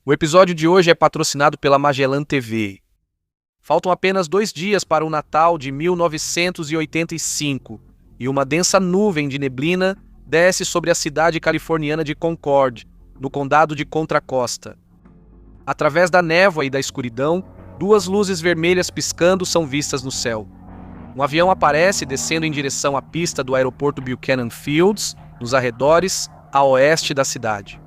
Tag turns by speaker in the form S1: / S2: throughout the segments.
S1: O episódio de hoje é patrocinado pela Magellan TV. Faltam apenas 2 dias para o Natal de 1985 e uma densa nuvem de neblina desce sobre a cidade californiana de Concord, no condado de Contra Costa. Através da névoa e da escuridão, 2 luzes vermelhas piscando são vistas no céu. Um avião aparece descendo em direção à pista do aeroporto Buchanan Fields, nos arredores, a oeste da cidade.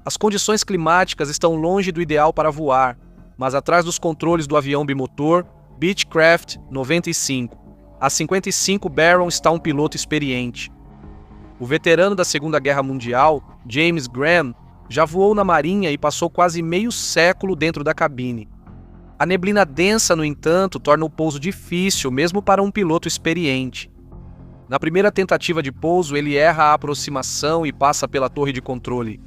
S1: As condições climáticas estão longe do ideal para voar, mas atrás dos controles do avião bimotor Beechcraft 95, a 55 Barron está um piloto experiente. O veterano da Segunda Guerra Mundial, James Graham, já voou na Marinha e passou quase meio século dentro da cabine. A neblina densa, no entanto, torna o pouso difícil mesmo para um piloto experiente. Na primeira tentativa de pouso, ele erra a aproximação e passa pela torre de controle.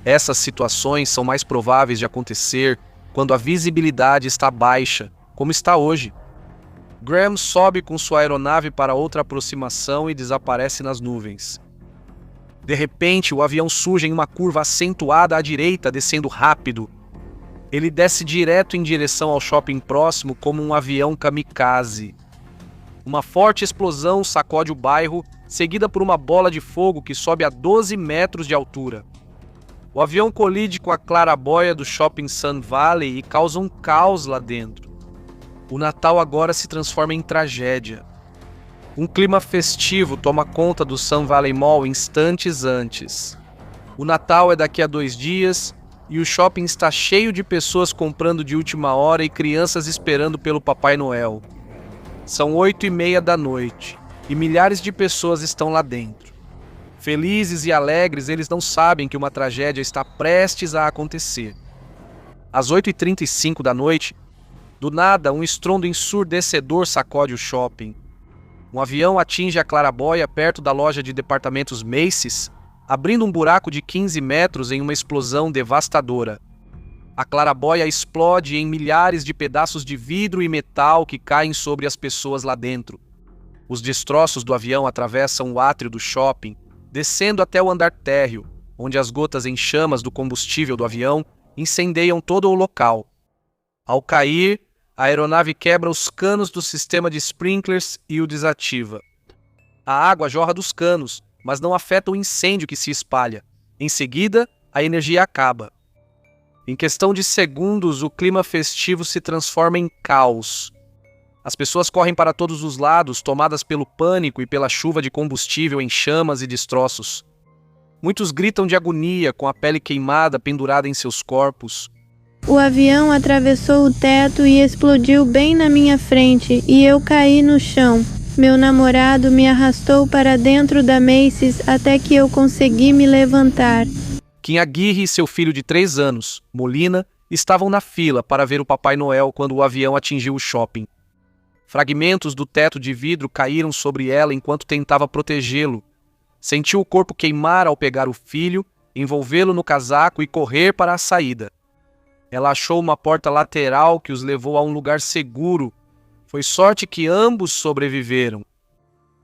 S1: Essas situações são mais prováveis de acontecer quando a visibilidade está baixa, como está hoje. Graham sobe com sua aeronave para outra aproximação e desaparece nas nuvens. De repente, o avião surge em uma curva acentuada à direita, descendo rápido. Ele desce direto em direção ao shopping próximo como um avião kamikaze. Uma forte explosão sacode o bairro, seguida por uma bola de fogo que sobe a 12 metros de altura. O avião colide com a claraboia do shopping Sun Valley e causa um caos lá dentro. O Natal agora se transforma em tragédia. Um clima festivo toma conta do Sun Valley Mall instantes antes. O Natal é daqui a 2 dias e o shopping está cheio de pessoas comprando de última hora e crianças esperando pelo Papai Noel. São 8h30 da noite e milhares de pessoas estão lá dentro. Felizes e alegres, eles não sabem que uma tragédia está prestes a acontecer. Às 8h35 da noite, do nada, um estrondo ensurdecedor sacode o shopping. Um avião atinge a claraboia perto da loja de departamentos Macy's, abrindo um buraco de 15 metros em uma explosão devastadora. A claraboia explode em milhares de pedaços de vidro e metal que caem sobre as pessoas lá dentro. Os destroços do avião atravessam o átrio do shopping, descendo até o andar térreo, onde as gotas em chamas do combustível do avião incendeiam todo o local. Ao cair, a aeronave quebra os canos do sistema de sprinklers e o desativa. A água jorra dos canos, mas não afeta o incêndio que se espalha. Em seguida, a energia acaba. Em questão de segundos, o clima festivo se transforma em caos. As pessoas correm para todos os lados, tomadas pelo pânico e pela chuva de combustível em chamas e destroços. Muitos gritam de agonia, com a pele queimada pendurada em seus corpos.
S2: O avião atravessou o teto e explodiu bem na minha frente, e eu caí no chão. Meu namorado me arrastou para dentro da Macy's até que eu consegui me levantar.
S1: Kim Aguirre e seu filho de 3 anos, Molina, estavam na fila para ver o Papai Noel quando o avião atingiu o shopping. Fragmentos do teto de vidro caíram sobre ela enquanto tentava protegê-lo. Sentiu o corpo queimar ao pegar o filho, envolvê-lo no casaco e correr para a saída. Ela achou uma porta lateral que os levou a um lugar seguro. Foi sorte que ambos sobreviveram.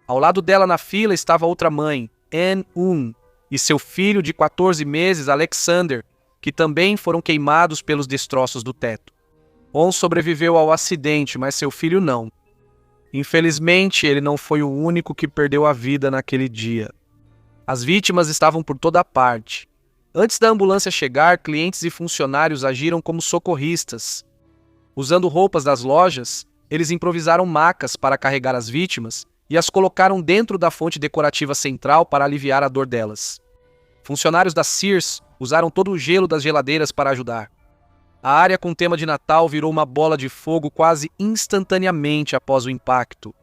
S1: Ao lado dela na fila estava outra mãe, Ann Un, e seu filho de 14 meses, Alexander, que também foram queimados pelos destroços do teto. On sobreviveu ao acidente, mas seu filho não. Infelizmente, ele não foi o único que perdeu a vida naquele dia. As vítimas estavam por toda parte. Antes da ambulância chegar, clientes e funcionários agiram como socorristas. Usando roupas das lojas, eles improvisaram macas para carregar as vítimas e as colocaram dentro da fonte decorativa central para aliviar a dor delas. Funcionários da Sears usaram todo o gelo das geladeiras para ajudar. A área com tema de Natal virou uma bola de fogo quase instantaneamente após o impacto.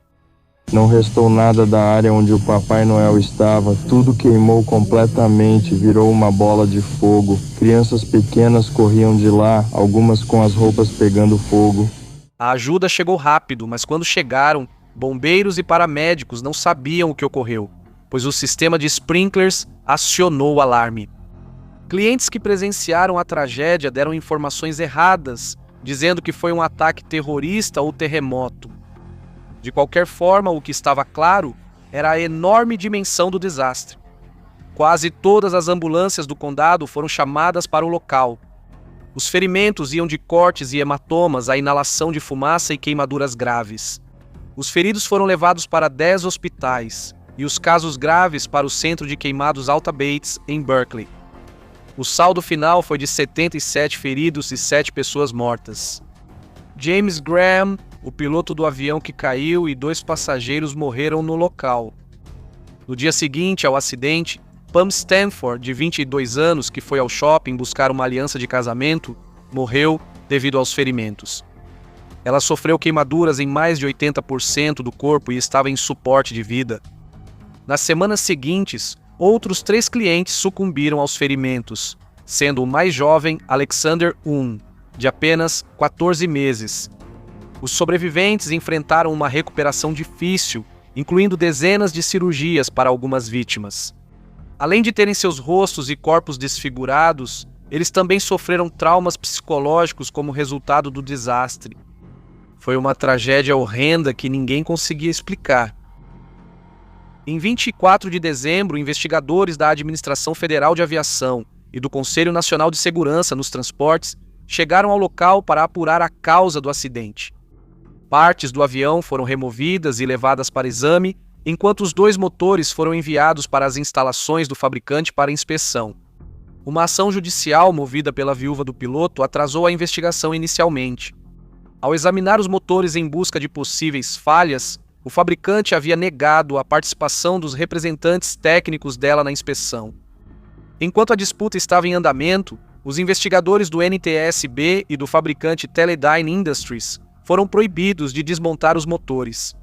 S3: Não restou nada da área onde o Papai Noel estava, tudo queimou completamente, virou uma bola de fogo. Crianças pequenas corriam de lá, algumas com as roupas pegando fogo.
S1: A ajuda chegou rápido, mas quando chegaram, bombeiros e paramédicos não sabiam o que ocorreu, pois o sistema de sprinklers acionou o alarme. Clientes que presenciaram a tragédia deram informações erradas, dizendo que foi um ataque terrorista ou terremoto. De qualquer forma, o que estava claro era a enorme dimensão do desastre. Quase todas as ambulâncias do condado foram chamadas para o local. Os ferimentos iam de cortes e hematomas a inalação de fumaça e queimaduras graves. Os feridos foram levados para 10 hospitais e os casos graves para o Centro de Queimados Alta Bates, em Berkeley. O saldo final foi de 77 feridos e 7 pessoas mortas. James Graham, o piloto do avião que caiu, e 2 passageiros morreram no local. No dia seguinte ao acidente, Pam Stanford, de 22 anos, que foi ao shopping buscar uma aliança de casamento, morreu devido aos ferimentos. Ela sofreu queimaduras em mais de 80% do corpo e estava em suporte de vida. Nas semanas seguintes, outros 3 clientes sucumbiram aos ferimentos, sendo o mais jovem Alexander de apenas 14 meses. Os sobreviventes enfrentaram uma recuperação difícil, incluindo dezenas de cirurgias para algumas vítimas. Além de terem seus rostos e corpos desfigurados, eles também sofreram traumas psicológicos como resultado do desastre. Foi uma tragédia horrenda que ninguém conseguia explicar. Em 24 de dezembro, investigadores da Administração Federal de Aviação e do Conselho Nacional de Segurança nos Transportes chegaram ao local para apurar a causa do acidente. Partes do avião foram removidas e levadas para exame, enquanto os 2 motores foram enviados para as instalações do fabricante para inspeção. Uma ação judicial movida pela viúva do piloto atrasou a investigação inicialmente. Ao examinar os motores em busca de possíveis falhas, o fabricante havia negado a participação dos representantes técnicos dela na inspeção. Enquanto a disputa estava em andamento, os investigadores do NTSB e do fabricante Teledyne Industries foram proibidos de desmontar os motores.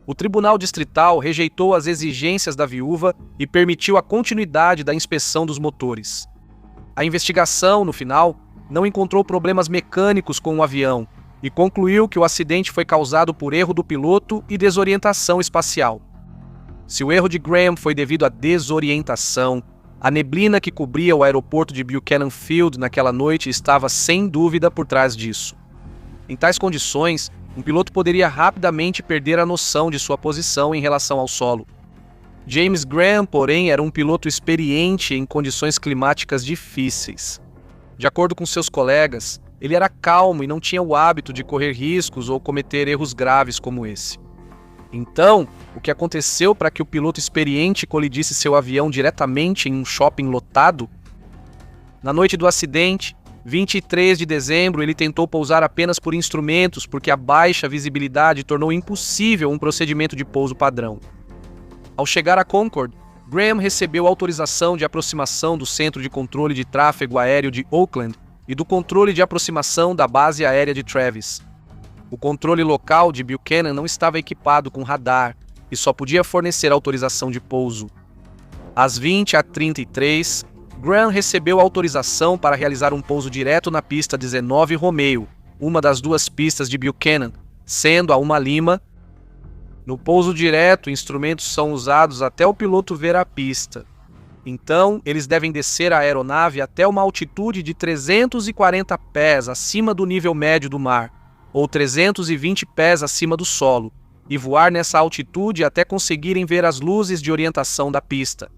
S1: O Tribunal Distrital rejeitou as exigências da viúva e permitiu a continuidade da inspeção dos motores. A investigação, no final, não encontrou problemas mecânicos com o avião e concluiu que o acidente foi causado por erro do piloto e desorientação espacial. Se o erro de Graham foi devido à desorientação, a neblina que cobria o aeroporto de Buchanan Field naquela noite estava sem dúvida por trás disso. Em tais condições, um piloto poderia rapidamente perder a noção de sua posição em relação ao solo. James Graham, porém, era um piloto experiente em condições climáticas difíceis. De acordo com seus colegas, ele era calmo e não tinha o hábito de correr riscos ou cometer erros graves como esse. Então, o que aconteceu para que o piloto experiente colidisse seu avião diretamente em um shopping lotado? Na noite do acidente, 23 de dezembro, ele tentou pousar apenas por instrumentos porque a baixa visibilidade tornou impossível um procedimento de pouso padrão. Ao chegar a Concord, Graham recebeu autorização de aproximação do Centro de Controle de Tráfego Aéreo de Oakland e do controle de aproximação da base aérea de Travis. O controle local de Buchanan não estava equipado com radar e só podia fornecer autorização de pouso. Às 20h33, Graham recebeu autorização para realizar um pouso direto na pista 19 Romeo, uma das 2 pistas de Buchanan, sendo a Uma Lima. No pouso direto, instrumentos são usados até o piloto ver a pista. Então, eles devem descer a aeronave até uma altitude de 340 pés acima do nível médio do mar, ou 320 pés acima do solo, e voar nessa altitude até conseguirem ver as luzes de orientação da pista.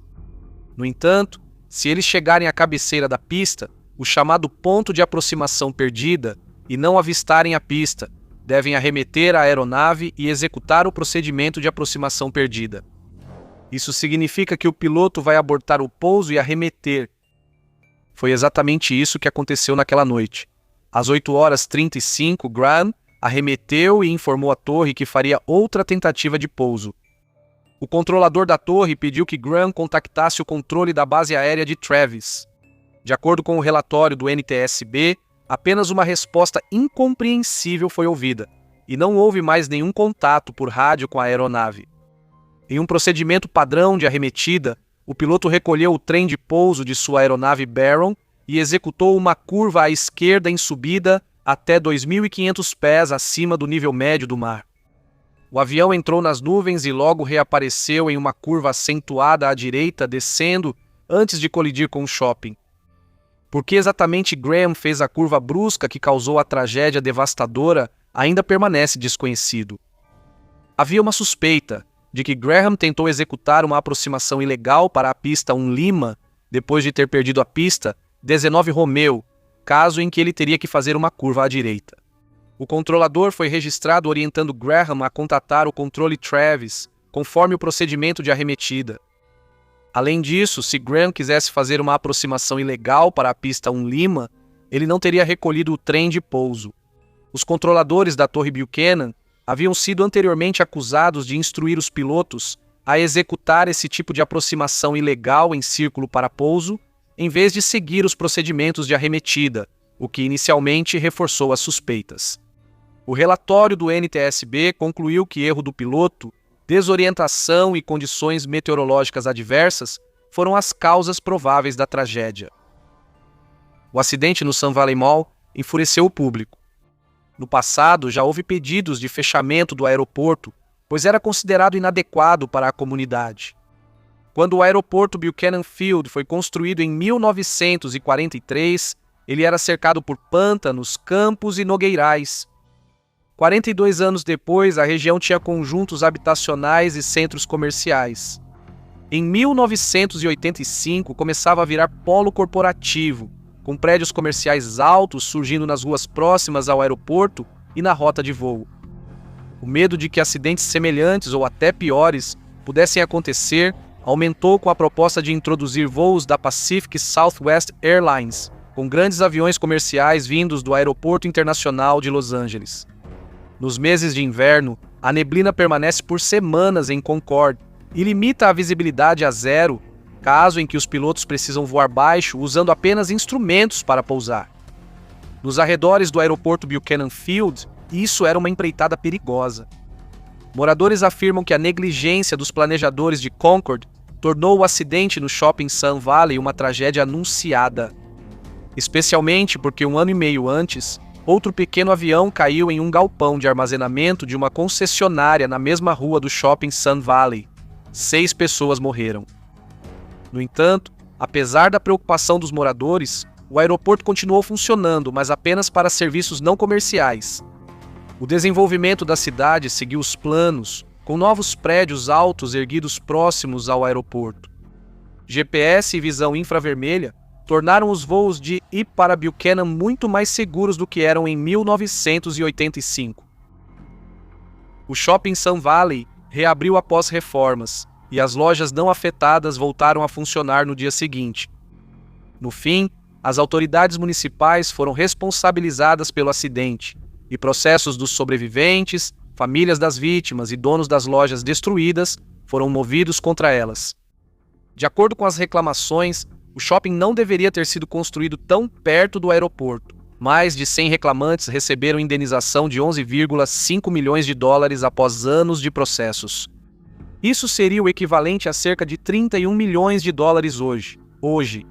S1: No entanto, se eles chegarem à cabeceira da pista, o chamado ponto de aproximação perdida, e não avistarem a pista, devem arremeter a aeronave e executar o procedimento de aproximação perdida. Isso significa que o piloto vai abortar o pouso e arremeter. Foi exatamente isso que aconteceu naquela noite. Às 8h35, Graham arremeteu e informou a torre que faria outra tentativa de pouso. O controlador da torre pediu que Graham contactasse o controle da base aérea de Travis. De acordo com o relatório do NTSB, apenas uma resposta incompreensível foi ouvida, e não houve mais nenhum contato por rádio com a aeronave. Em um procedimento padrão de arremetida, o piloto recolheu o trem de pouso de sua aeronave Barron e executou uma curva à esquerda em subida até 2.500 pés acima do nível médio do mar. O avião entrou nas nuvens e logo reapareceu em uma curva acentuada à direita, descendo antes de colidir com o shopping. Por que exatamente Graham fez a curva brusca que causou a tragédia devastadora ainda permanece desconhecido. Havia uma suspeita de que Graham tentou executar uma aproximação ilegal para a pista 1 Lima depois de ter perdido a pista 19 Romeo, caso em que ele teria que fazer uma curva à direita. O controlador foi registrado orientando Graham a contatar o controle Travis, conforme o procedimento de arremetida. Além disso, se Graham quisesse fazer uma aproximação ilegal para a pista 1 Lima, ele não teria recolhido o trem de pouso. Os controladores da Torre Buchanan haviam sido anteriormente acusados de instruir os pilotos a executar esse tipo de aproximação ilegal em círculo para pouso, em vez de seguir os procedimentos de arremetida, o que inicialmente reforçou as suspeitas. O relatório do NTSB concluiu que erro do piloto, desorientação e condições meteorológicas adversas foram as causas prováveis da tragédia. O acidente no Sun Valley Mall enfureceu o público. No passado, já houve pedidos de fechamento do aeroporto, pois era considerado inadequado para a comunidade. Quando o aeroporto Buchanan Field foi construído em 1943, ele era cercado por pântanos, campos e nogueirais. 42 anos depois, a região tinha conjuntos habitacionais e centros comerciais. Em 1985, começava a virar polo corporativo, com prédios comerciais altos surgindo nas ruas próximas ao aeroporto e na rota de voo. O medo de que acidentes semelhantes ou até piores pudessem acontecer aumentou com a proposta de introduzir voos da Pacific Southwest Airlines, com grandes aviões comerciais vindos do Aeroporto Internacional de Los Angeles. Nos meses de inverno, a neblina permanece por semanas em Concorde e limita a visibilidade a zero, caso em que os pilotos precisam voar baixo usando apenas instrumentos para pousar. Nos arredores do aeroporto Buchanan Field, isso era uma empreitada perigosa. Moradores afirmam que a negligência dos planejadores de Concorde tornou o acidente no shopping Sun Valley uma tragédia anunciada. Especialmente porque 1 ano e meio antes, outro pequeno avião caiu em um galpão de armazenamento de uma concessionária na mesma rua do shopping Sun Valley. 6 pessoas morreram. No entanto, apesar da preocupação dos moradores, o aeroporto continuou funcionando, mas apenas para serviços não comerciais. O desenvolvimento da cidade seguiu os planos, com novos prédios altos erguidos próximos ao aeroporto. GPS e visão infravermelha tornaram os voos de e para Buchanan muito mais seguros do que eram em 1985. O shopping Sun Valley reabriu após reformas, e as lojas não afetadas voltaram a funcionar no dia seguinte. No fim, as autoridades municipais foram responsabilizadas pelo acidente, e processos dos sobreviventes, famílias das vítimas e donos das lojas destruídas foram movidos contra elas. De acordo com as reclamações, o shopping não deveria ter sido construído tão perto do aeroporto. Mais de 100 reclamantes receberam indenização de 11,5 milhões de dólares após anos de processos. Isso seria o equivalente a cerca de 31 milhões de dólares hoje.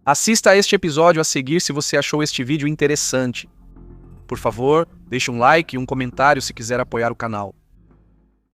S1: Assista a este episódio a seguir se você achou este vídeo interessante. Por favor, deixe um like e um comentário se quiser apoiar o canal.